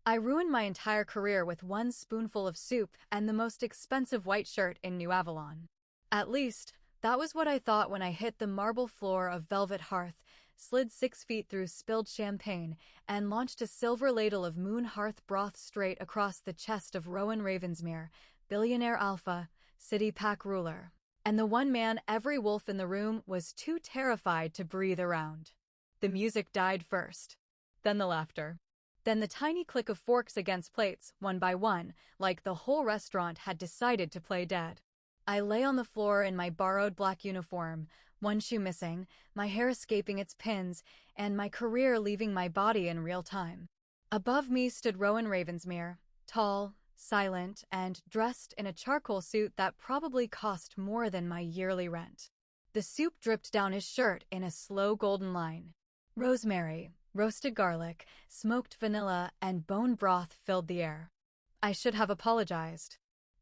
I ruined my entire career with one spoonful of soup and the most expensive white shirt in New Avalon. At least, that was what I thought when I hit the marble floor of Velvet Hearth, slid 6 feet through spilled champagne, and launched a silver ladle of moon hearth broth straight across the chest of Rowan Ravensmere, billionaire alpha, city pack ruler. And the one man every wolf in the room was too terrified to breathe around. The music died first. Then the laughter. Then the tiny click of forks against plates, one by one, like the whole restaurant had decided to play dead. I lay on the floor in my borrowed black uniform, one shoe missing, my hair escaping its pins, and my career leaving my body in real time. Above me stood Rowan Ravensmere, tall, silent, and dressed in a charcoal suit that probably cost more than my yearly rent. The soup dripped down his shirt in a slow golden line. Rosemary, roasted garlic, smoked vanilla, and bone broth filled the air. I should have apologized.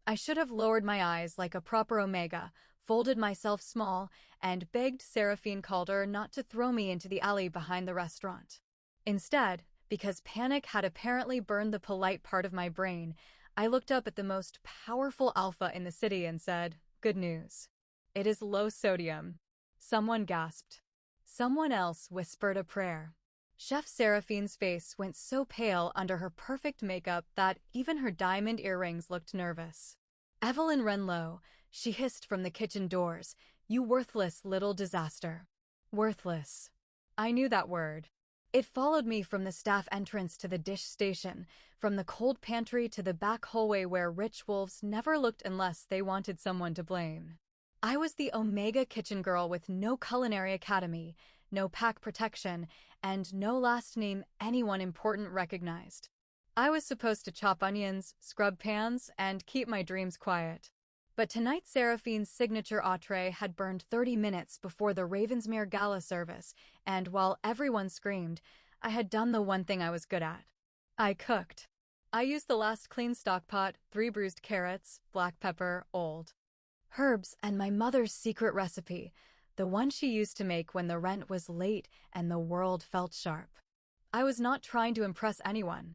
I should have lowered my eyes like a proper Omega, folded myself small, and begged Seraphine Calder not to throw me into the alley behind the restaurant. Instead, because panic had apparently burned the polite part of my brain, I looked up at the most powerful alpha in the city and said, "Good news. It is low sodium." Someone gasped. Someone else whispered a prayer. Chef Seraphine's face went so pale under her perfect makeup that even her diamond earrings looked nervous. "Evelyn Wrenlow," she hissed from the kitchen doors, "you worthless little disaster." Worthless. I knew that word. It followed me from the staff entrance to the dish station, from the cold pantry to the back hallway where rich wolves never looked unless they wanted someone to blame. I was the Omega kitchen girl with no culinary academy, no pack protection, and no last name anyone important recognized. I was supposed to chop onions, scrub pans, and keep my dreams quiet. But tonight Seraphine's signature entree had burned 30 minutes before the Ravensmere gala service, and while everyone screamed, I had done the one thing I was good at. I cooked. I used the last clean stock pot, 3 bruised carrots, black pepper, old herbs, and my mother's secret recipe, the one she used to make when the rent was late and the world felt sharp. I was not trying to impress anyone.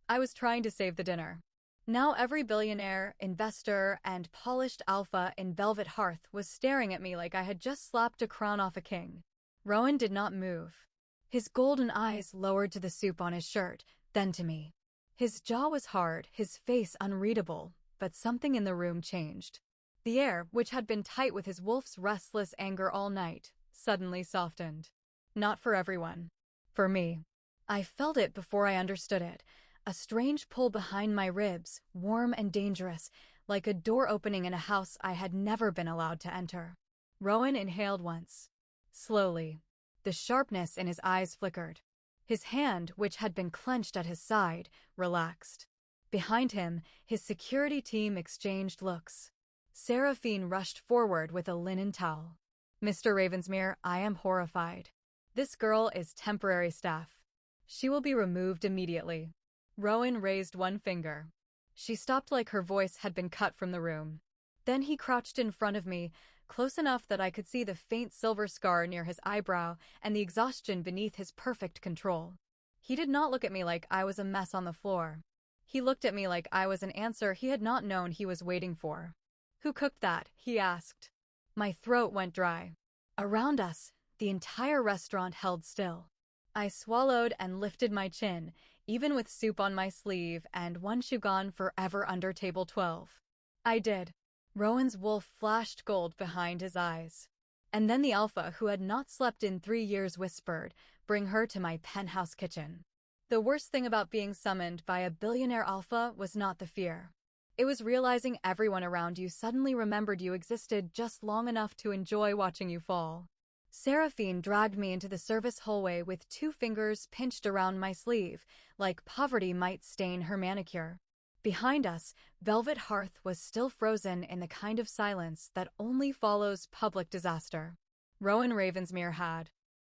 I was trying to save the dinner. Now every billionaire, investor, and polished alpha in Velvet Hearth was staring at me like I had just slapped a crown off a king. Rowan did not move. His golden eyes lowered to the soup on his shirt, then to me. His jaw was hard, his face unreadable, but something in the room changed. The air, which had been tight with his wolf's restless anger all night, suddenly softened. Not for everyone. For me. I felt it before I understood it. A strange pull behind my ribs, warm and dangerous, like a door opening in a house I had never been allowed to enter. Rowan inhaled once. Slowly. The sharpness in his eyes flickered. His hand, which had been clenched at his side, relaxed. Behind him, his security team exchanged looks. Seraphine rushed forward with a linen towel. "Mr. Ravensmere, I am horrified. This girl is temporary staff. She will be removed immediately." Rowan raised one finger. She stopped like her voice had been cut from the room. Then he crouched in front of me, close enough that I could see the faint silver scar near his eyebrow and the exhaustion beneath his perfect control. He did not look at me like I was a mess on the floor. He looked at me like I was an answer he had not known he was waiting for. "Who cooked that?" he asked. My throat went dry. Around us, the entire restaurant held still. I swallowed and lifted my chin, even with soup on my sleeve and one shoe gone forever under table 12. I did. Rowan's wolf flashed gold behind his eyes. And then the alpha who had not slept in 3 years whispered, "Bring her to my penthouse kitchen." The worst thing about being summoned by a billionaire alpha was not the fear. It was realizing everyone around you suddenly remembered you existed just long enough to enjoy watching you fall. Seraphine dragged me into the service hallway with 2 fingers pinched around my sleeve, like poverty might stain her manicure. Behind us, Velvet Hearth was still frozen in the kind of silence that only follows public disaster. Rowan Ravensmere had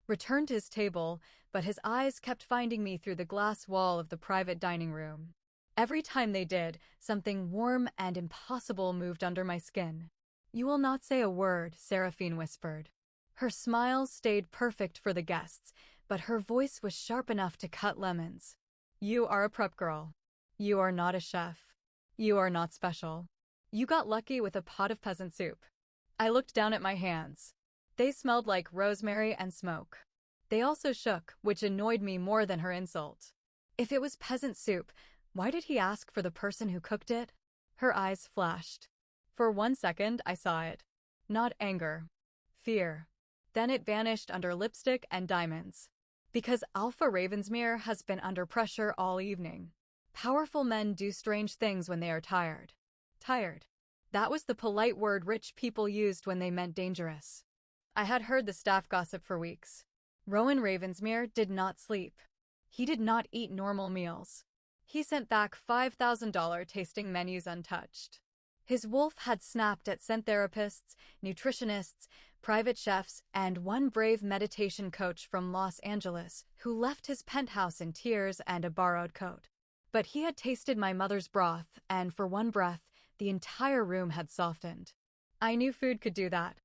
returned to his table, but his eyes kept finding me through the glass wall of the private dining room. Every time they did, something warm and impossible moved under my skin. "You will not say a word," Seraphine whispered. Her smile stayed perfect for the guests, but her voice was sharp enough to cut lemons. "You are a prep girl. You are not a chef. You are not special. You got lucky with a pot of peasant soup. I looked down at my hands. They smelled like rosemary and smoke. They also shook, which annoyed me more than her insult. If it was peasant soup, why did he ask for the person who cooked it? Her eyes flashed. For 1 second, I saw it. Not anger. Fear. Then it vanished under lipstick and diamonds. Because Alpha Ravensmere has been under pressure all evening. Powerful men do strange things when they are tired. Tired. That was the polite word rich people used when they meant dangerous. I had heard the staff gossip for weeks. Rowan Ravensmere did not sleep. He did not eat normal meals. He sent back $5,000 tasting menus untouched. His wolf had snapped at scent therapists, nutritionists, private chefs, and one brave meditation coach from Los Angeles who left his penthouse in tears and a borrowed coat. But he had tasted my mother's broth, and for one breath, the entire room had softened. I knew food could do that.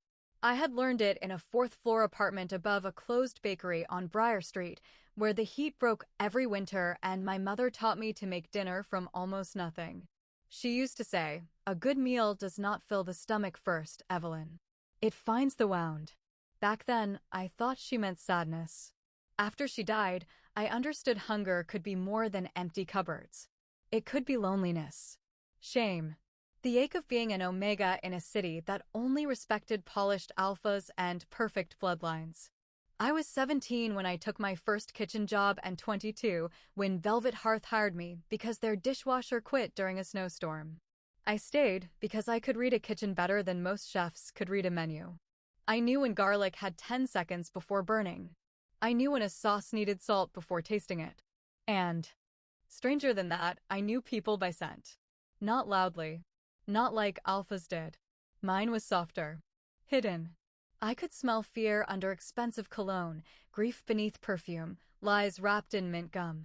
I had learned it in a fourth-floor apartment above a closed bakery on Briar Street, where the heat broke every winter and my mother taught me to make dinner from almost nothing. She used to say, "A good meal does not fill the stomach first, Evelyn. It finds the wound." Back then, I thought she meant sadness. After she died, I understood hunger could be more than empty cupboards. It could be loneliness. Shame. The ache of being an omega in a city that only respected polished alphas and perfect bloodlines. I was 17 when I took my first kitchen job and 22 when Velvet Hearth hired me because their dishwasher quit during a snowstorm. I stayed because I could read a kitchen better than most chefs could read a menu. I knew when garlic had 10 seconds before burning. I knew when a sauce needed salt before tasting it. And, stranger than that, I knew people by scent. Not loudly. Not like alphas did. Mine was softer. Hidden. I could smell fear under expensive cologne, grief beneath perfume, lies wrapped in mint gum.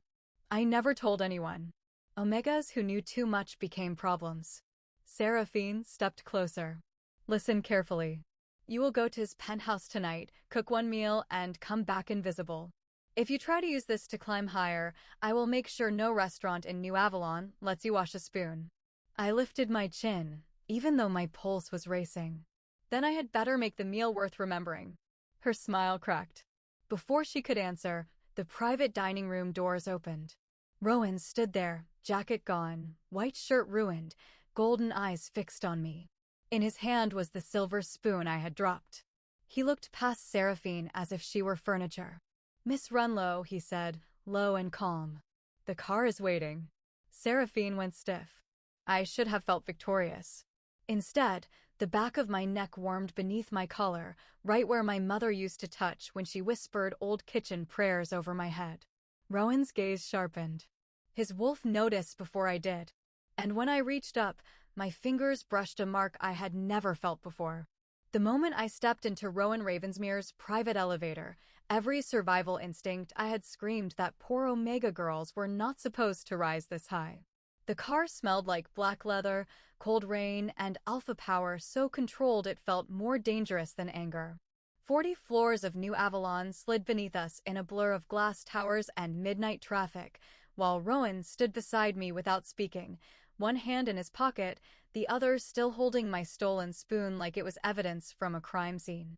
I never told anyone. Omegas who knew too much became problems. Seraphine stepped closer. Listen carefully. You will go to his penthouse tonight, cook one meal, and come back invisible. If you try to use this to climb higher, I will make sure no restaurant in New Avalon lets you wash a spoon. I lifted my chin, even though my pulse was racing. Then I had better make the meal worth remembering. Her smile cracked. Before she could answer, the private dining room doors opened. Rowan stood there, jacket gone, white shirt ruined, golden eyes fixed on me. In his hand was the silver spoon I had dropped. He looked past Seraphine as if she were furniture. "Miss Wrenlow," he said, low and calm. "The car is waiting." Seraphine went stiff. I should have felt victorious. Instead, the back of my neck warmed beneath my collar, right where my mother used to touch when she whispered old kitchen prayers over my head. Rowan's gaze sharpened. His wolf noticed before I did. And when I reached up, my fingers brushed a mark I had never felt before. The moment I stepped into Rowan Ravensmere's private elevator, every survival instinct I had screamed that poor Omega girls were not supposed to rise this high. The car smelled like black leather, cold rain, and alpha power so controlled it felt more dangerous than anger. 40 floors of New Avalon slid beneath us in a blur of glass towers and midnight traffic, while Rowan stood beside me without speaking, one hand in his pocket, the other still holding my stolen spoon like it was evidence from a crime scene.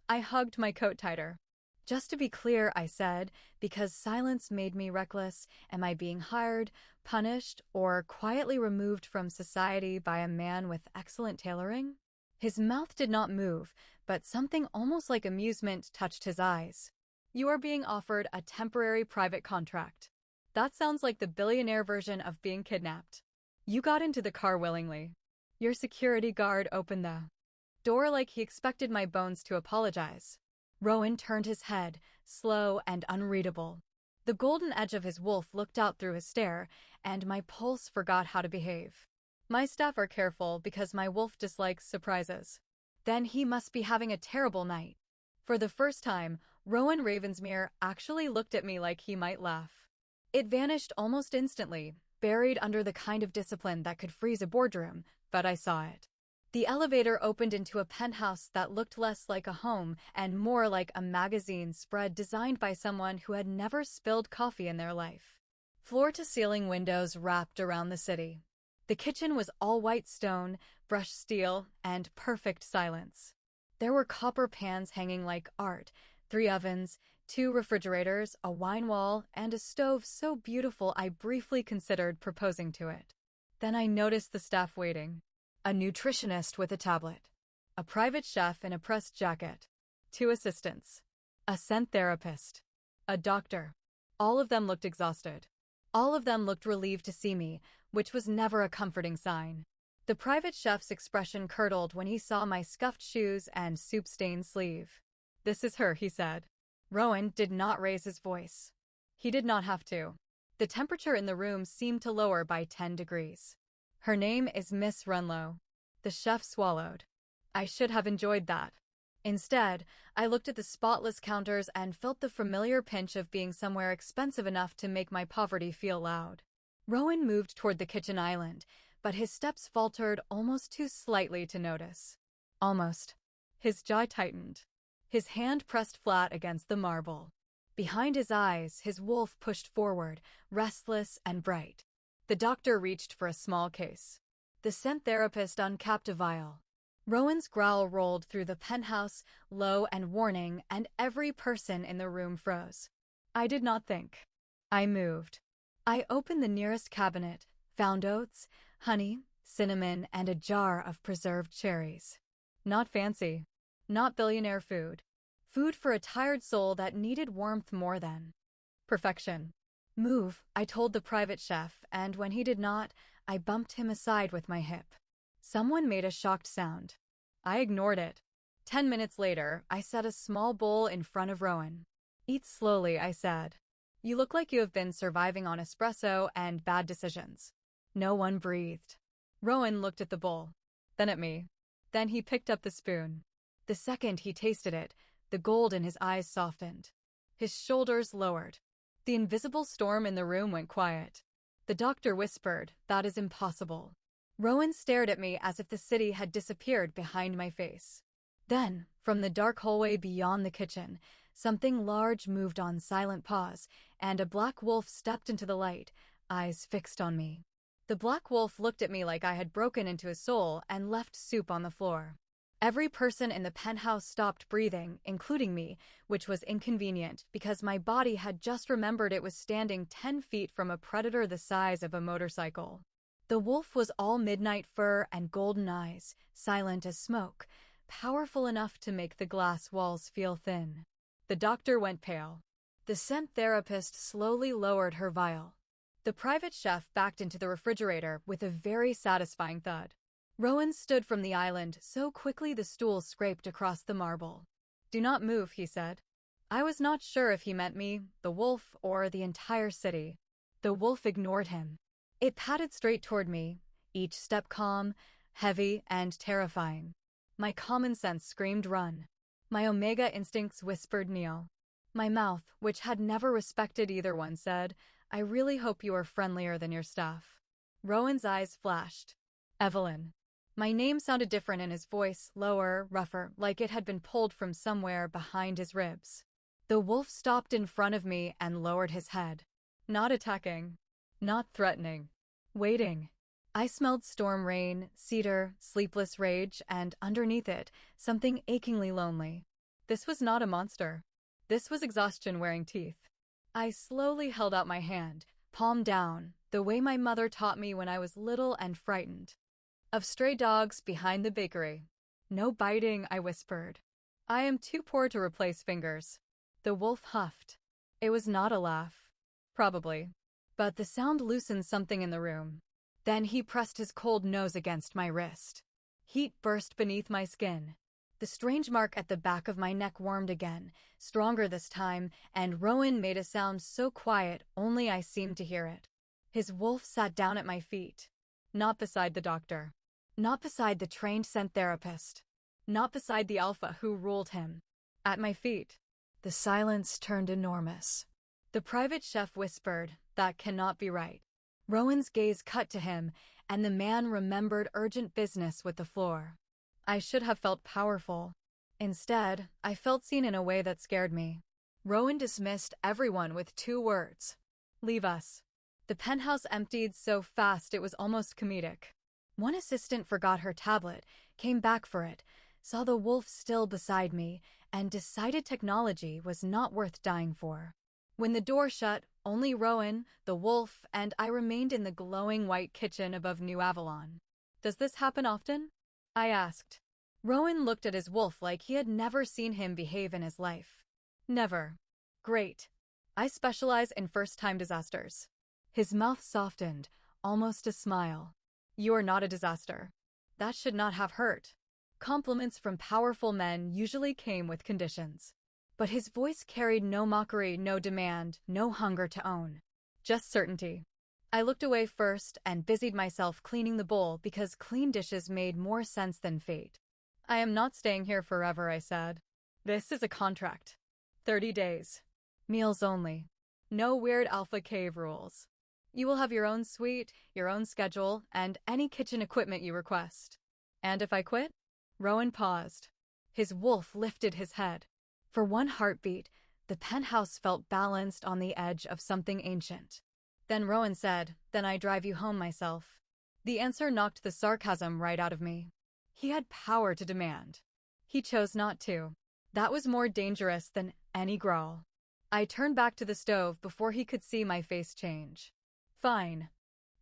I hugged my coat tighter. "Just to be clear," I said, because silence made me reckless, am I being hired, punished, or quietly removed from society by a man with excellent tailoring? His mouth did not move, but something almost like amusement touched his eyes. "You are being offered a temporary private contract. That sounds like the billionaire version of being kidnapped. You got into the car willingly. Your security guard opened the door like he expected my bones to apologize." Rowan turned his head, slow and unreadable. The golden edge of his wolf looked out through his stare, and my pulse forgot how to behave. My staff are careful because my wolf dislikes surprises. Then he must be having a terrible night. For the first time, Rowan Ravensmere actually looked at me like he might laugh. It vanished almost instantly, buried under the kind of discipline that could freeze a boardroom, but I saw it. The elevator opened into a penthouse that looked less like a home and more like a magazine spread designed by someone who had never spilled coffee in their life. Floor-to-ceiling windows wrapped around the city. The kitchen was all white stone, brushed steel, and perfect silence. There were copper pans hanging like art, 3 ovens, 2 refrigerators, a wine wall, and a stove so beautiful I briefly considered proposing to it. Then I noticed the staff waiting. A nutritionist with a tablet. A private chef in a pressed jacket. 2 assistants. A scent therapist. A doctor. All of them looked exhausted. All of them looked relieved to see me, which was never a comforting sign. The private chef's expression curdled when he saw my scuffed shoes and soup-stained sleeve. "This is her," he said. Rowan did not raise his voice. He did not have to. The temperature in the room seemed to lower by 10 degrees. "Her name is Miss Wrenlow." The chef swallowed. I should have enjoyed that. Instead, I looked at the spotless counters and felt the familiar pinch of being somewhere expensive enough to make my poverty feel loud. Rowan moved toward the kitchen island, but his steps faltered almost too slightly to notice. Almost. His jaw tightened. His hand pressed flat against the marble. Behind his eyes, his wolf pushed forward, restless and bright. The doctor reached for a small case. The scent therapist uncapped a vial. Rowan's growl rolled through the penthouse, low and warning, and every person in the room froze. I did not think. I moved. I opened the nearest cabinet, found oats, honey, cinnamon, and a jar of preserved cherries. Not fancy. Not billionaire food. Food for a tired soul that needed warmth more than perfection. "Move," I told the private chef, and when he did not, I bumped him aside with my hip. Someone made a shocked sound. I ignored it. 10 minutes later, I set a small bowl in front of Rowan. "Eat slowly," I said. "You look like you have been surviving on espresso and bad decisions." No one breathed. Rowan looked at the bowl, then at me. Then he picked up the spoon. The second he tasted it, the gold in his eyes softened. His shoulders lowered. The invisible storm in the room went quiet. The doctor whispered, "That is impossible." Rowan stared at me as if the city had disappeared behind my face. Then, from the dark hallway beyond the kitchen, something large moved on silent paws, and a black wolf stepped into the light, eyes fixed on me. The black wolf looked at me like I had broken into his soul and left soup on the floor. Every person in the penthouse stopped breathing, including me, which was inconvenient because my body had just remembered it was standing 10 feet from a predator the size of a motorcycle. The wolf was all midnight fur and golden eyes, silent as smoke, powerful enough to make the glass walls feel thin. The doctor went pale. The scent therapist slowly lowered her vial. The private chef backed into the refrigerator with a very satisfying thud. Rowan stood from the island so quickly the stool scraped across the marble. "Do not move," he said. I was not sure if he meant me, the wolf, or the entire city. The wolf ignored him. It padded straight toward me, each step calm, heavy, and terrifying. My common sense screamed run. My omega instincts whispered kneel. My mouth, which had never respected either one, said, "I really hope you are friendlier than your staff." Rowan's eyes flashed. "Evelyn." My name sounded different in his voice, lower, rougher, like it had been pulled from somewhere behind his ribs. The wolf stopped in front of me and lowered his head. Not attacking. Not threatening. Waiting. I smelled storm rain, cedar, sleepless rage, and underneath it, something achingly lonely. This was not a monster. This was exhaustion wearing teeth. I slowly held out my hand, palm down, the way my mother taught me when I was little and frightened. Of stray dogs behind the bakery. "No biting," I whispered. "I am too poor to replace fingers." The wolf huffed. It was not a laugh. Probably. But the sound loosened something in the room. Then he pressed his cold nose against my wrist. Heat burst beneath my skin. The strange mark at the back of my neck warmed again, stronger this time, and Rowan made a sound so quiet only I seemed to hear it. His wolf sat down at my feet. Not beside the doctor. Not beside the trained scent therapist. Not beside the alpha who ruled him. At my feet. The silence turned enormous. The private chef whispered, "That cannot be right." Rowan's gaze cut to him, and the man remembered urgent business with the floor. I should have felt powerful. Instead, I felt seen in a way that scared me. Rowan dismissed everyone with 2 words. "Leave us." The penthouse emptied so fast it was almost comedic. One assistant forgot her tablet, came back for it, saw the wolf still beside me, and decided technology was not worth dying for. When the door shut, only Rowan, the wolf, and I remained in the glowing white kitchen above New Avalon. "Does this happen often?" I asked. Rowan looked at his wolf like he had never seen him behave in his life. "Never." "Great. I specialize in first-time disasters." His mouth softened, almost a smile. "You are not a disaster." That should not have hurt. Compliments from powerful men usually came with conditions. But his voice carried no mockery, no demand, no hunger to own. Just certainty. I looked away first and busied myself cleaning the bowl because clean dishes made more sense than fate. "I am not staying here forever," I said. "This is a contract. 30 days. Meals only. No weird Alpha Cave rules. You will have your own suite, your own schedule, and any kitchen equipment you request." "And if I quit?" Rowan paused. His wolf lifted his head. For one heartbeat, the penthouse felt balanced on the edge of something ancient. Then Rowan said, "Then I drive you home myself." The answer knocked the sarcasm right out of me. He had power to demand. He chose not to. That was more dangerous than any growl. I turned back to the stove before he could see my face change. "Fine.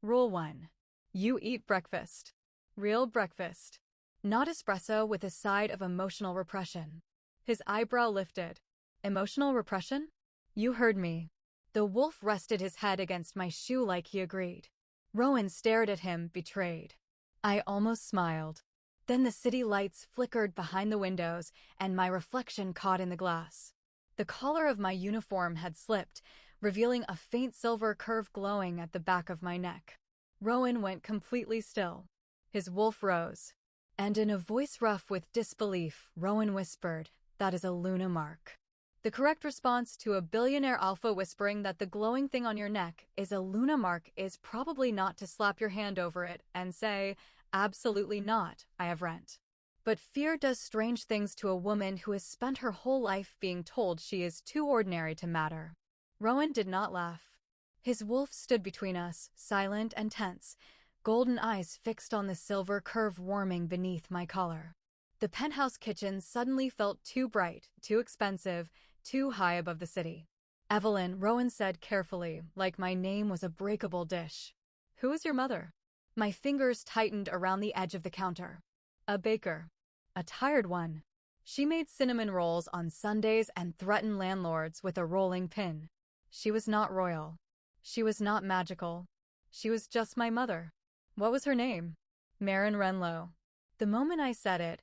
Rule 1. You eat breakfast. Real breakfast. Not espresso with a side of emotional repression." His eyebrow lifted. "Emotional repression?" "You heard me." The wolf rested his head against my shoe like he agreed. Rowan stared at him, betrayed. I almost smiled. Then the city lights flickered behind the windows, and my reflection caught in the glass. The collar of my uniform had slipped, revealing a faint silver curve glowing at the back of my neck. Rowan went completely still. His wolf rose. And in a voice rough with disbelief, Rowan whispered, "That is a Luna mark." The correct response to a billionaire alpha whispering that the glowing thing on your neck is a Luna mark is probably not to slap your hand over it and say, "Absolutely not, I have rent." But fear does strange things to a woman who has spent her whole life being told she is too ordinary to matter. Rowan did not laugh. His wolf stood between us, silent and tense, golden eyes fixed on the silver curve warming beneath my collar. The penthouse kitchen suddenly felt too bright, too expensive, too high above the city. "Evelyn," Rowan said carefully, like my name was a breakable dish. "Who is your mother?" My fingers tightened around the edge of the counter. "A baker. A tired one. She made cinnamon rolls on Sundays and threatened landlords with a rolling pin. She was not royal. She was not magical. She was just my mother." "What was her name?" "Evelyn Wrenlow." The moment I said it,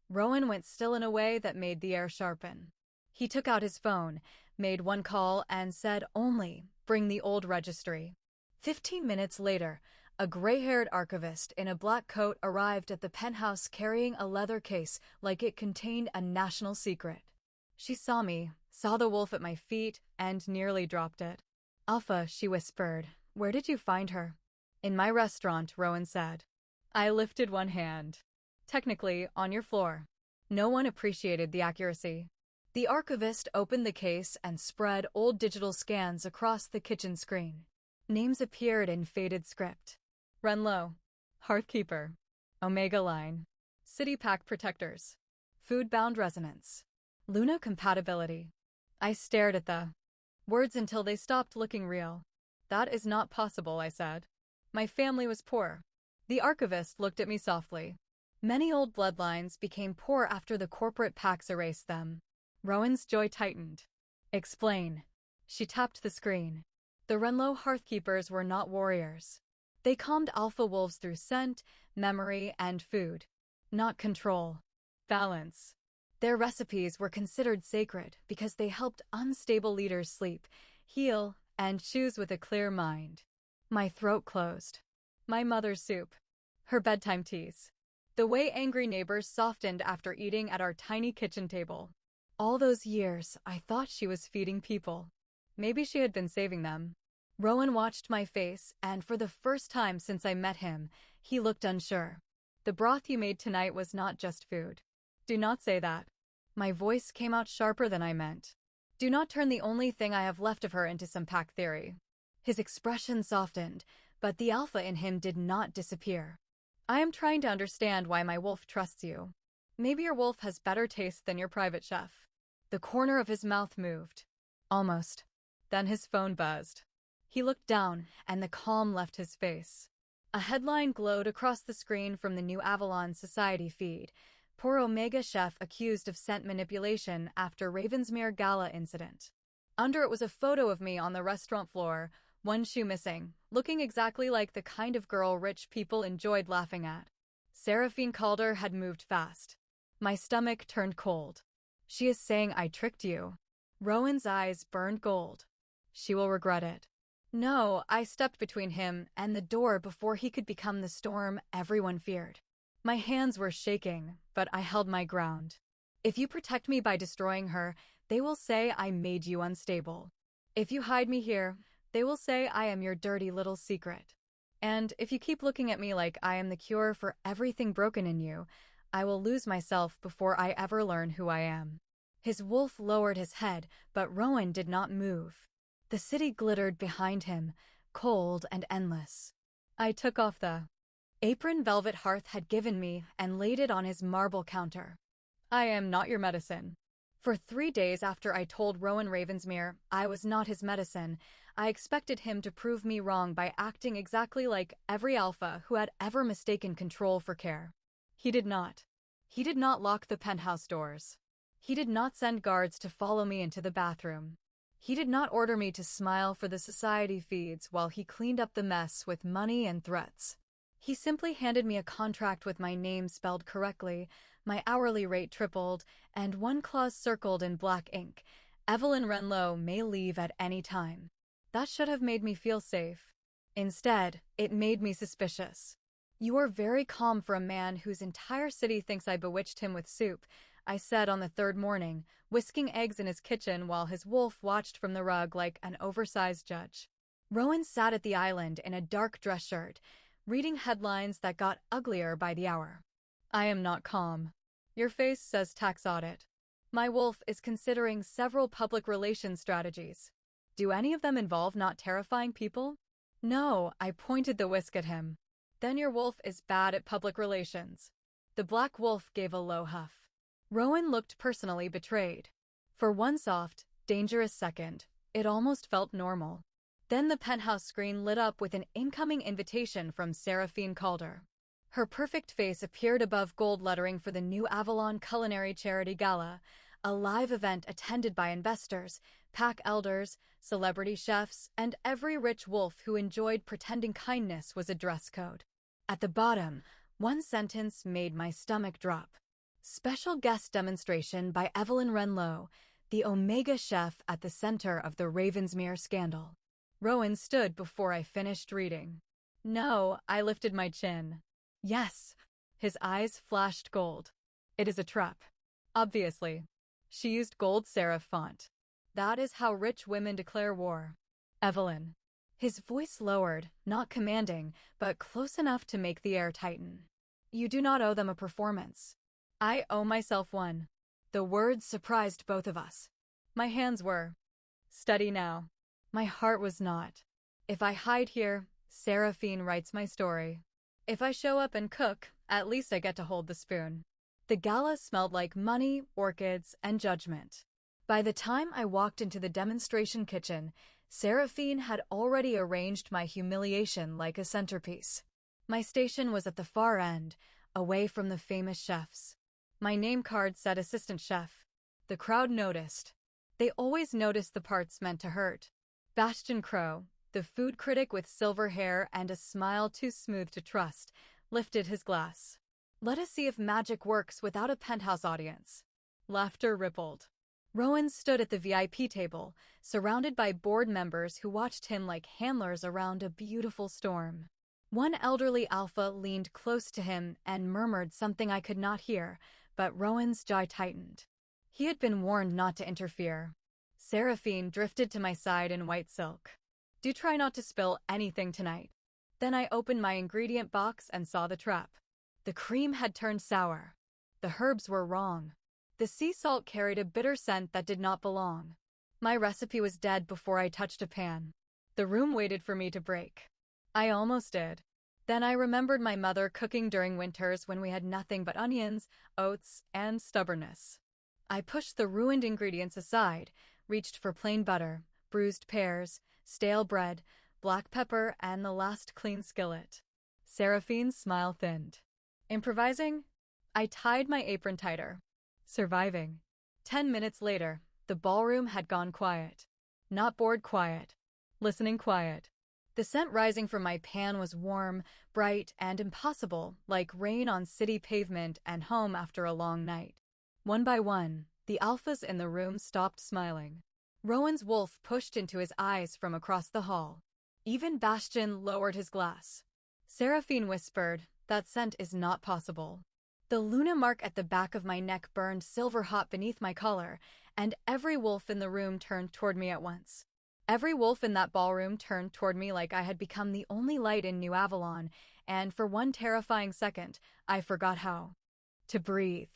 Rowan went still in a way that made the air sharpen. He took out his phone, made one call, and said only, "Bring the old registry." 15 minutes later, a gray-haired archivist in a black coat arrived at the penthouse carrying a leather case like it contained a national secret. She saw me, saw the wolf at my feet, and nearly dropped it. "Alpha," she whispered, "where did you find her?" "In my restaurant," Rowan said. I lifted one hand. "Technically, on your floor." No one appreciated the accuracy. The archivist opened the case and spread old digital scans across the kitchen screen. Names appeared in faded script. Wrenlow, Hearthkeeper, Omega Line, City Pack Protectors, Food-Bound Resonance, Luna Compatibility. I stared at the words until they stopped looking real. "That is not possible," I said. "My family was poor." The archivist looked at me softly. "Many old bloodlines became poor after the corporate packs erased them." Rowan's jaw tightened. "Explain." She tapped the screen. The Wrenlow Hearthkeepers were not warriors. They calmed alpha wolves through scent, memory, and food. Not control. Balance. Their recipes were considered sacred because they helped unstable leaders sleep, heal, and choose with a clear mind. My throat closed. My mother's soup. Her bedtime teas. The way angry neighbors softened after eating at our tiny kitchen table. All those years, I thought she was feeding people. Maybe she had been saving them. Rowan watched my face, and for the first time since I met him, he looked unsure. "The broth you made tonight was not just food." "Do not say that." My voice came out sharper than I meant. "Do not turn the only thing I have left of her into some pack theory." His expression softened, but the alpha in him did not disappear. I am trying to understand why my wolf trusts you. Maybe your wolf has better taste than your private chef. The corner of his mouth moved. Almost. Then his phone buzzed. He looked down, and the calm left his face. A headline glowed across the screen from the new Avalon Society feed. Poor Omega chef accused of scent manipulation after Ravensmere gala incident. Under it was a photo of me on the restaurant floor, one shoe missing, looking exactly like the kind of girl rich people enjoyed laughing at. Seraphine Calder had moved fast. My stomach turned cold. She is saying I tricked you. Rowan's eyes burned gold. She will regret it. No, I stepped between him and the door before he could become the storm everyone feared. My hands were shaking, but I held my ground. If you protect me by destroying her, they will say I made you unstable. If you hide me here, they will say I am your dirty little secret. And if you keep looking at me like I am the cure for everything broken in you, I will lose myself before I ever learn who I am. His wolf lowered his head, but Rowan did not move. The city glittered behind him, cold and endless. I took off the apron Velvet Hearth had given me and laid it on his marble counter. I am not your medicine. For 3 days after I told Rowan Ravensmere I was not his medicine, I expected him to prove me wrong by acting exactly like every alpha who had ever mistaken control for care. He did not. He did not lock the penthouse doors. He did not send guards to follow me into the bathroom. He did not order me to smile for the society feeds while he cleaned up the mess with money and threats. He simply handed me a contract with my name spelled correctly, my hourly rate tripled, and one clause circled in black ink. Evelyn Wrenlow may leave at any time. That should have made me feel safe. Instead, it made me suspicious. You are very calm for a man whose entire city thinks I bewitched him with soup, I said on the 3rd morning, whisking eggs in his kitchen while his wolf watched from the rug like an oversized judge. Rowan sat at the island in a dark dress shirt, reading headlines that got uglier by the hour. I am not calm. Your face says tax audit. My wolf is considering several public relations strategies. Do any of them involve not terrifying people? No, I pointed the whisk at him. Then your wolf is bad at public relations. The black wolf gave a low huff. Rowan looked personally betrayed. For one soft, dangerous second, it almost felt normal. Then the penthouse screen lit up with an incoming invitation from Seraphine Calder. Her perfect face appeared above gold lettering for the new Avalon Culinary Charity Gala, a live event attended by investors, pack elders, celebrity chefs, and every rich wolf who enjoyed pretending kindness was a dress code. At the bottom, one sentence made my stomach drop. Special guest demonstration by Evelyn Wrenlow, the Omega chef at the center of the Ravensmere scandal. Rowan stood before I finished reading. No, I lifted my chin. Yes. His eyes flashed gold. It is a trap. Obviously. She used gold serif font. That is how rich women declare war. Evelyn. His voice lowered, not commanding, but close enough to make the air tighten. You do not owe them a performance. I owe myself one. The words surprised both of us. My hands were steady now. My heart was not. If I hide here, Seraphine writes my story. If I show up and cook, at least I get to hold the spoon. The gala smelled like money, orchids, and judgment. By the time I walked into the demonstration kitchen, Seraphine had already arranged my humiliation like a centerpiece. My station was at the far end, away from the famous chefs. My name card said assistant chef. The crowd noticed. They always noticed the parts meant to hurt. Bastian Crow, the food critic with silver hair and a smile too smooth to trust, lifted his glass. Let us see if magic works without a penthouse audience. Laughter rippled. Rowan stood at the VIP table, surrounded by board members who watched him like handlers around a beautiful storm. One elderly alpha leaned close to him and murmured something I could not hear, but Rowan's jaw tightened. He had been warned not to interfere. Seraphine drifted to my side in white silk. Do try not to spill anything tonight. Then I opened my ingredient box and saw the trap. The cream had turned sour. The herbs were wrong. The sea salt carried a bitter scent that did not belong. My recipe was dead before I touched a pan. The room waited for me to break. I almost did. Then I remembered my mother cooking during winters when we had nothing but onions, oats, and stubbornness. I pushed the ruined ingredients aside, reached for plain butter, bruised pears, stale bread, black pepper, and the last clean skillet. Seraphine's smile thinned. Improvising? I tied my apron tighter. Surviving. 10 minutes later, the ballroom had gone quiet. Not bored quiet. Listening quiet. The scent rising from my pan was warm, bright, and impossible, like rain on city pavement and home after a long night. One by one, the alphas in the room stopped smiling. Rowan's wolf pushed into his eyes from across the hall. Even Bastion lowered his glass. Seraphine whispered, "That scent is not possible." The Luna mark at the back of my neck burned silver hot beneath my collar, and every wolf in the room turned toward me at once. Every wolf in that ballroom turned toward me like I had become the only light in New Avalon, and for one terrifying second, I forgot how to breathe.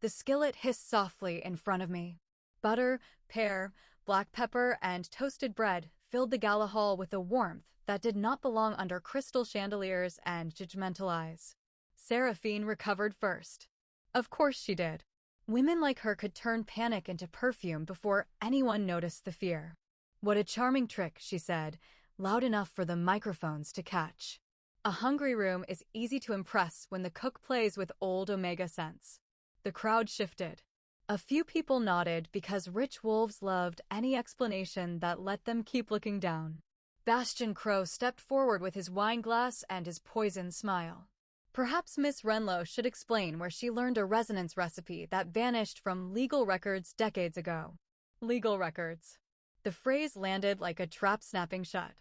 The skillet hissed softly in front of me. Butter, pear, black pepper, and toasted bread filled the gala hall with a warmth that did not belong under crystal chandeliers and judgmental eyes. Seraphine recovered first. Of course she did. Women like her could turn panic into perfume before anyone noticed the fear. "What a charming trick," she said, loud enough for the microphones to catch. A hungry room is easy to impress when the cook plays with old Omega scents. The crowd shifted. A few people nodded because rich wolves loved any explanation that let them keep looking down. Bastion Crow stepped forward with his wine glass and his poison smile. Perhaps Miss Wrenlow should explain where she learned a resonance recipe that vanished from legal records decades ago. Legal records. The phrase landed like a trap snapping shut.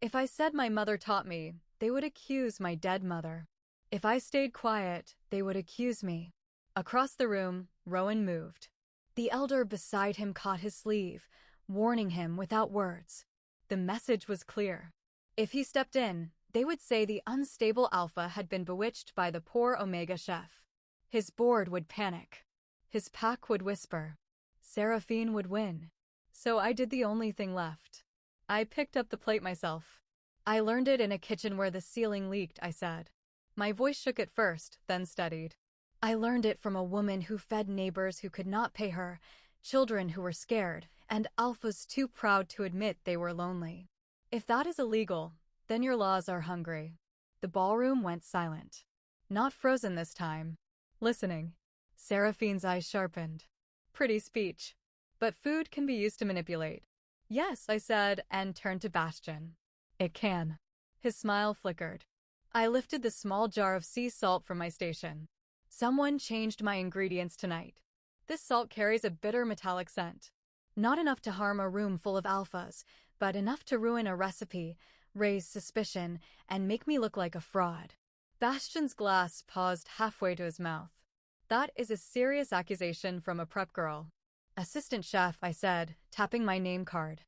If I said my mother taught me, they would accuse my dead mother. If I stayed quiet, they would accuse me. Across the room, Rowan moved. The elder beside him caught his sleeve, warning him without words. The message was clear. If he stepped in, they would say the unstable alpha had been bewitched by the poor Omega chef. His board would panic. His pack would whisper. Seraphine would win. So I did the only thing left. I picked up the plate myself. "I learned it in a kitchen where the ceiling leaked," I said. My voice shook at first, then steadied. "I learned it from a woman who fed neighbors who could not pay her, children who were scared, and alphas too proud to admit they were lonely. If that is illegal, then your laws are hungry." The ballroom went silent. Not frozen this time. Listening. Seraphine's eyes sharpened. Pretty speech. But food can be used to manipulate. "Yes," I said, and turned to Bastion. "It can." His smile flickered. I lifted the small jar of sea salt from my station. "Someone changed my ingredients tonight. This salt carries a bitter metallic scent. Not enough to harm a room full of alphas, but enough to ruin a recipe, raise suspicion, and make me look like a fraud." Bastion's glass paused halfway to his mouth. "That is a serious accusation from a prep girl." "Assistant chef," I said, tapping my name card.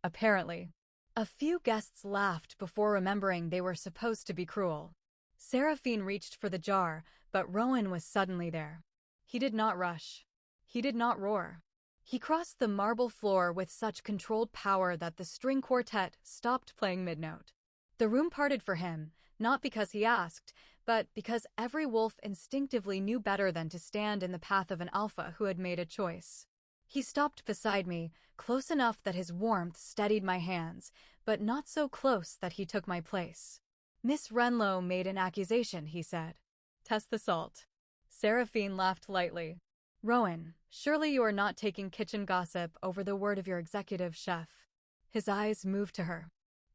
"Apparently." A few guests laughed before remembering they were supposed to be cruel. Seraphine reached for the jar, but Rowan was suddenly there. He did not rush. He did not roar. He crossed the marble floor with such controlled power that the string quartet stopped playing mid-note. The room parted for him, not because he asked, but because every wolf instinctively knew better than to stand in the path of an alpha who had made a choice. He stopped beside me, close enough that his warmth steadied my hands, but not so close that he took my place. "Miss Wrenlow made an accusation," he said. "Test the salt." Seraphine laughed lightly. "Rowan, surely you are not taking kitchen gossip over the word of your executive chef." His eyes moved to her.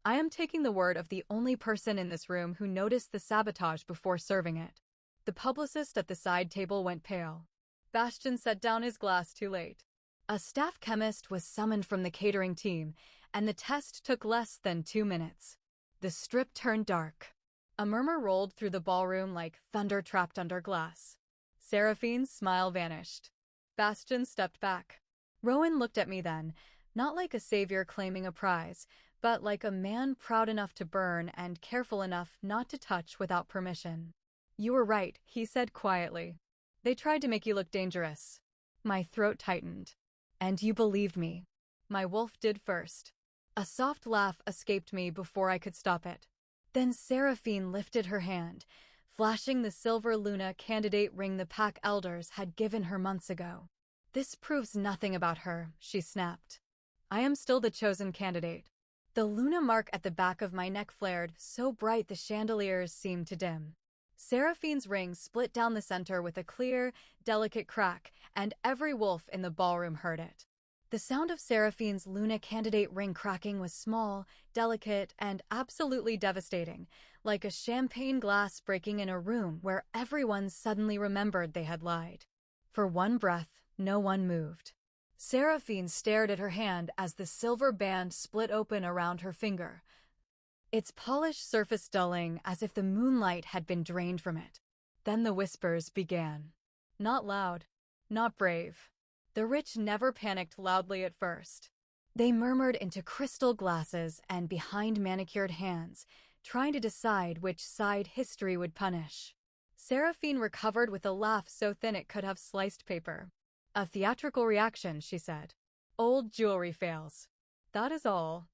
"I am taking the word of the only person in this room who noticed the sabotage before serving it." The publicist at the side table went pale. Bastion set down his glass too late. A staff chemist was summoned from the catering team, and the test took less than 2 minutes. The strip turned dark. A murmur rolled through the ballroom like thunder trapped under glass. Seraphine's smile vanished. Bastion stepped back. Rowan looked at me then, not like a savior claiming a prize, but like a man proud enough to burn and careful enough not to touch without permission. "You were right," he said quietly. "They tried to make you look dangerous." My throat tightened. "And you believed me." "My wolf did first." A soft laugh escaped me before I could stop it. Then Seraphine lifted her hand, flashing the silver Luna candidate ring the pack elders had given her months ago. "This proves nothing about her," she snapped. "I am still the chosen candidate." The Luna mark at the back of my neck flared so bright the chandeliers seemed to dim. Seraphine's ring split down the center with a clear, delicate crack, and every wolf in the ballroom heard it. The sound of Seraphine's Luna candidate ring cracking was small, delicate, and absolutely devastating, like a champagne glass breaking in a room where everyone suddenly remembered they had lied. For one breath, no one moved. Seraphine stared at her hand as the silver band split open around her finger, its polished surface dulling as if the moonlight had been drained from it. Then the whispers began. Not loud, not brave. The rich never panicked loudly at first. They murmured into crystal glasses and behind manicured hands, trying to decide which side history would punish. Seraphine recovered with a laugh so thin it could have sliced paper. "A theatrical reaction," she said. "Old jewelry fails. That is all."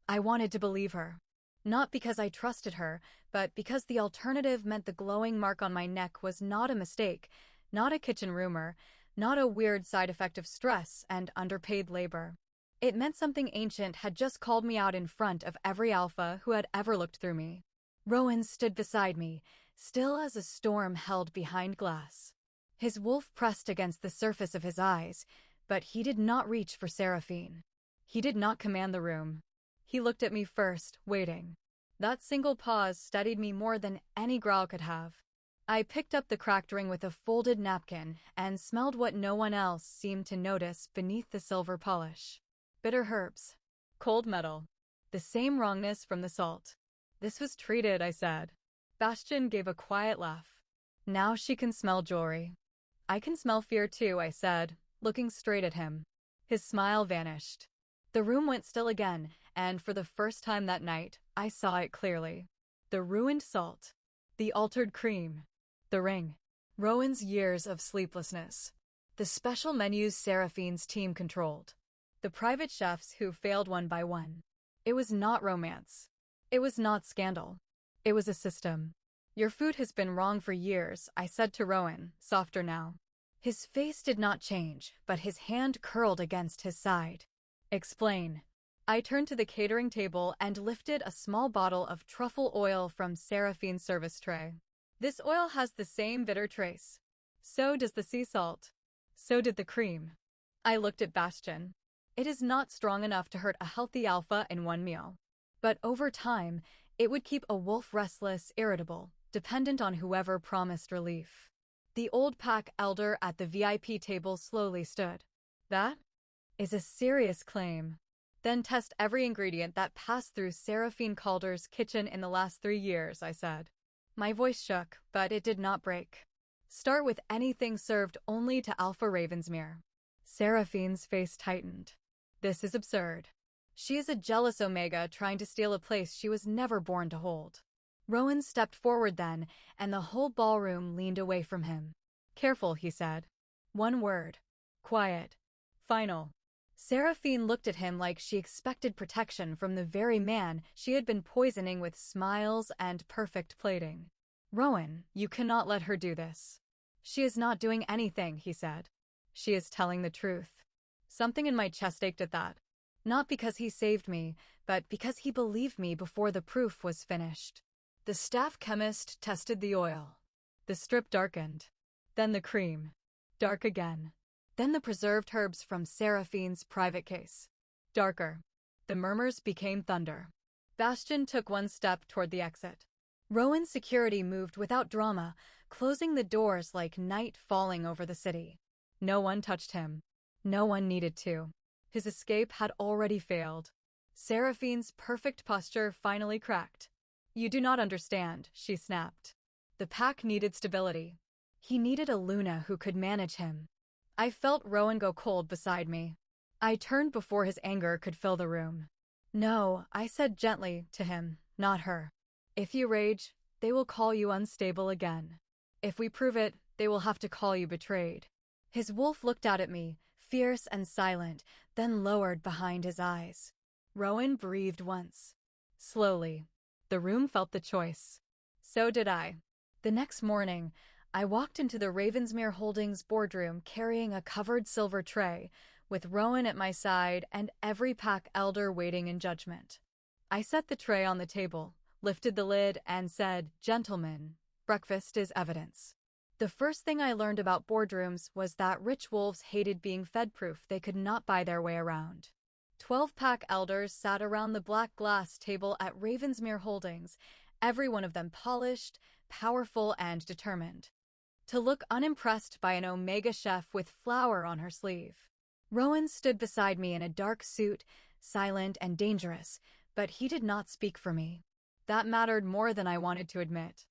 I wanted to believe her. Not because I trusted her, but because the alternative meant the glowing mark on my neck was not a mistake, not a kitchen rumor, not a weird side effect of stress and underpaid labor. It meant something ancient had just called me out in front of every alpha who had ever looked through me. Rowan stood beside me, still as a storm held behind glass. His wolf pressed against the surface of his eyes, but he did not reach for Seraphine. He did not command the room. He looked at me first, waiting. That single pause steadied me more than any growl could have. I picked up the cracked ring with a folded napkin and smelled what no one else seemed to notice beneath the silver polish. Bitter herbs. Cold metal. The same wrongness from the salt. "This was treated," I said. Bastian gave a quiet laugh. "Now she can smell jewelry." "I can smell fear too," I said, looking straight at him. His smile vanished. The room went still again, and for the first time that night, I saw it clearly. The ruined salt. The altered cream. The ring. Rowan's years of sleeplessness. The special menus Seraphine's team controlled. The private chefs who failed one by one. It was not romance. It was not scandal. It was a system. "Your food has been wrong for years," I said to Rowan, softer now. His face did not change, but his hand curled against his side. "Explain." I turned to the catering table and lifted a small bottle of truffle oil from Seraphine's service tray. "This oil has the same bitter trace. So does the sea salt. So did the cream." I looked at Bastian. "It is not strong enough to hurt a healthy alpha in one meal. But over time, it would keep a wolf restless, irritable, dependent on whoever promised relief." The old pack elder at the VIP table slowly stood. "That is a serious claim." "Then test every ingredient that passed through Seraphine Calder's kitchen in the last 3 years," I said. My voice shook, but it did not break. "Start with anything served only to Alpha Ravensmere." Seraphine's face tightened. "This is absurd. She is a jealous Omega trying to steal a place she was never born to hold." Rowan stepped forward then, and the whole ballroom leaned away from him. "Careful," he said. "One word. Quiet. Final." Seraphine looked at him like she expected protection from the very man she had been poisoning with smiles and perfect plating. "Rowan, you cannot let her do this." "She is not doing anything," he said. "She is telling the truth." Something in my chest ached at that. Not because he saved me, but because he believed me before the proof was finished. The staff chemist tested the oil. The strip darkened. Then the cream. Dark again. Then the preserved herbs from Seraphine's private case. Darker. The murmurs became thunder. Bastian took one step toward the exit. Rowan's security moved without drama, closing the doors like night falling over the city. No one touched him. No one needed to. His escape had already failed. Seraphine's perfect posture finally cracked. "You do not understand," she snapped. The pack needed stability. He needed a Luna who could manage him. I felt Rowan go cold beside me. I turned before his anger could fill the room. "No," I said gently to him, "not her. If you rage, they will call you unstable again. If we prove it, they will have to call you betrayed." His wolf looked out at me, fierce and silent, then lowered behind his eyes. Rowan breathed once. Slowly. The room felt the choice. So did I. The next morning, I walked into the Ravensmere Holdings boardroom carrying a covered silver tray, with Rowan at my side and every pack elder waiting in judgment. I set the tray on the table, lifted the lid, and said, "Gentlemen, breakfast is evidence." The first thing I learned about boardrooms was that rich wolves hated being fed proof they could not buy their way around. 12-pack elders sat around the black glass table at Ravensmere Holdings, every one of them polished, powerful, and determined to look unimpressed by an Omega chef with flour on her sleeve. Rowan stood beside me in a dark suit, silent and dangerous, but he did not speak for me. That mattered more than I wanted to admit.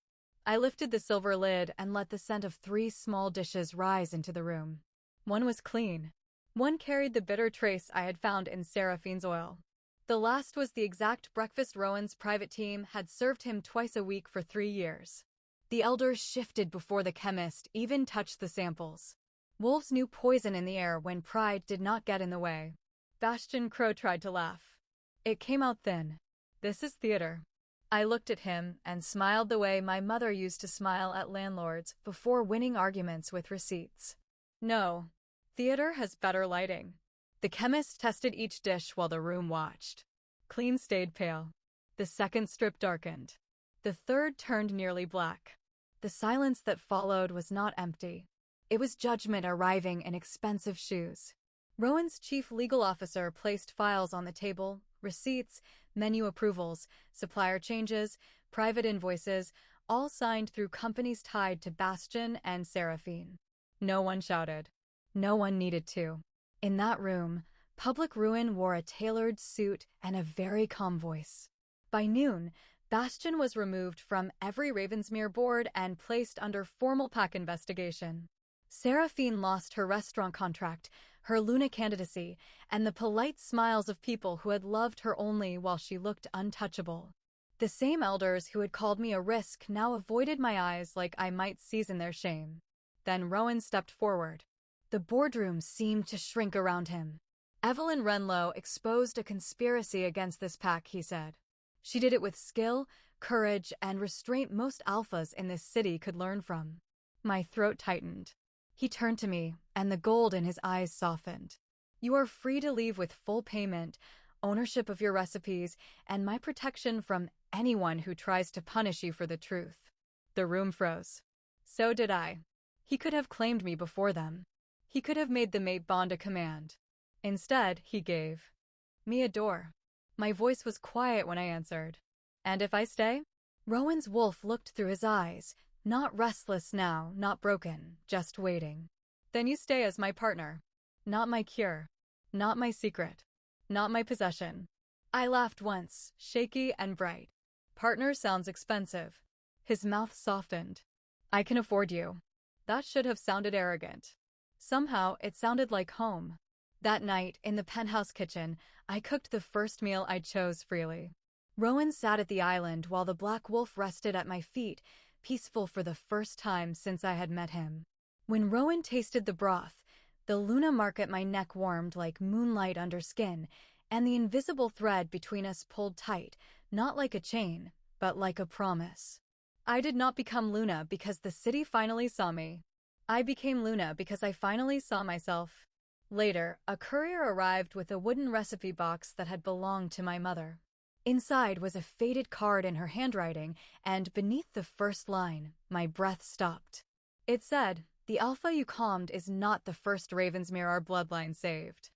I lifted the silver lid and let the scent of 3 small dishes rise into the room. One was clean. One carried the bitter trace I had found in Seraphine's oil. The last was the exact breakfast Rowan's private team had served him twice a week for 3 years. The elders shifted before the chemist even touched the samples. Wolves knew poison in the air when pride did not get in the way. Bastion Crow tried to laugh. It came out thin. "This is theater." I looked at him and smiled the way my mother used to smile at landlords before winning arguments with receipts. "No. Theater has better lighting." The chemist tested each dish while the room watched. Clean stayed pale. The second strip darkened. The third turned nearly black. The silence that followed was not empty. It was judgment arriving in expensive shoes. Rowan's chief legal officer placed files on the table, receipts, menu approvals, supplier changes, private invoices, all signed through companies tied to Bastion and Seraphine. No one shouted. No one needed to. In that room, Public Ruin wore a tailored suit and a very calm voice. By noon, Bastion was removed from every Ravensmere board and placed under formal pack investigation. Seraphine lost her restaurant contract, her Luna candidacy, and the polite smiles of people who had loved her only while she looked untouchable. The same elders who had called me a risk now avoided my eyes like I might season their shame. Then Rowan stepped forward. The boardroom seemed to shrink around him. "Evelyn Wrenlow exposed a conspiracy against this pack," he said. "She did it with skill, courage, and restraint most alphas in this city could learn from." My throat tightened. He turned to me, and the gold in his eyes softened. "You are free to leave with full payment, ownership of your recipes, and my protection from anyone who tries to punish you for the truth." The room froze. So did I. He could have claimed me before them. He could have made the mate bond a command. Instead, he gave me a door. My voice was quiet when I answered. "And if I stay?" Rowan's wolf looked through his eyes, not restless now, not broken, just waiting. "Then you stay as my partner. Not my cure. Not my secret. Not my possession." I laughed once, shaky and bright. "Partner sounds expensive." His mouth softened. "I can afford you." That should have sounded arrogant. Somehow, it sounded like home. That night, in the penthouse kitchen, I cooked the first meal I chose freely. Rowan sat at the island while the black wolf rested at my feet, peaceful for the first time since I had met him. When Rowan tasted the broth, the Luna mark at my neck warmed like moonlight under skin, and the invisible thread between us pulled tight, not like a chain, but like a promise. I did not become Luna because the city finally saw me. I became Luna because I finally saw myself. Later, a courier arrived with a wooden recipe box that had belonged to my mother. Inside was a faded card in her handwriting, and beneath the first line, my breath stopped. It said, "The alpha you calmed is not the first Ravensmere our bloodline saved."